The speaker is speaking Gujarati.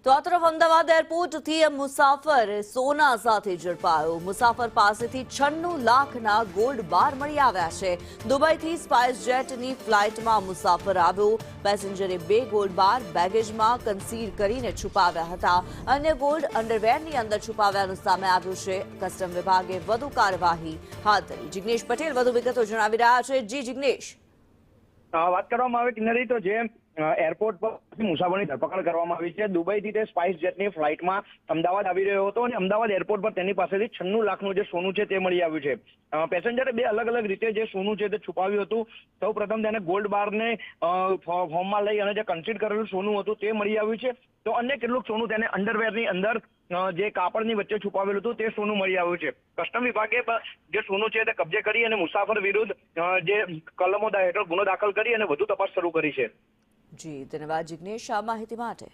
તો આ તરફ અમદાવાદ એરપોર્ટથી મુસાફર સોના સાથે ઝડપાયો। મુસાફર પાસેથી 96 લાખના ગોલ્ડ બાર મળી આવ્યા છે। દુબઈથી સ્પાઇસ જેટની ફ્લાઇટમાં મુસાફર આવ્યો। પેસેન્જરે 2 ગોલ્ડ બાર બેગેજમાં કન્સીલ કરીને છુપાવ્યા હતા। અન્ય ગોલ્ડ અંડરવેરની અંદર છુપાવ્યાનું સામે આવ્યું છે। કસ્ટમ વિભાગે વધુ કાર્યવાહી હાથ ધરી। જિગ્નેશ પટેલ વધુ વિગતો જણાવી રહ્યા છે। જી જિગ્નેશ, વાત કરવામાં આવે કિન્નરી તો જે એરપોર્ટ પર મુસાફરની ધરપકડ કરવામાં આવી છે। દુબઈથી તે સ્પાઇસ જેટની ફ્લાઇટમાં અમદાવાદ આવી રહ્યો હતો અને અમદાવાદ એરપોર્ટ પર તેની પાસેથી 96 લાખનું જે સોનું છે તે મળી આવ્યું છે। પેસેન્જરે 2 અલગ અલગ રીતે જે સોનું છે તે છુપાવ્યું હતું। સૌ પ્રથમ તેને ગોલ્ડ બારને ફોર્મમાં લઈ અને જે કન્સીલ કરેલું સોનું હતું તે મળી આવ્યું છે। તો અન્ય કેટલુંક સોનું તેને અંડરવેરની અંદર જે કાપડની વચ્ચે છુપાવેલું હતું તે સોનું મળી આવ્યું છે। કસ્ટમ વિભાગે જે સોનું છે તે કબજે કરી અને મુસાફર વિરુદ્ધ જે કલમો હેઠળ ગુનો દાખલ કરી અને વધુ તપાસ શરૂ કરી છે। જી ધન્યવાદ જિગ્નેશ આ માહિતી માટે।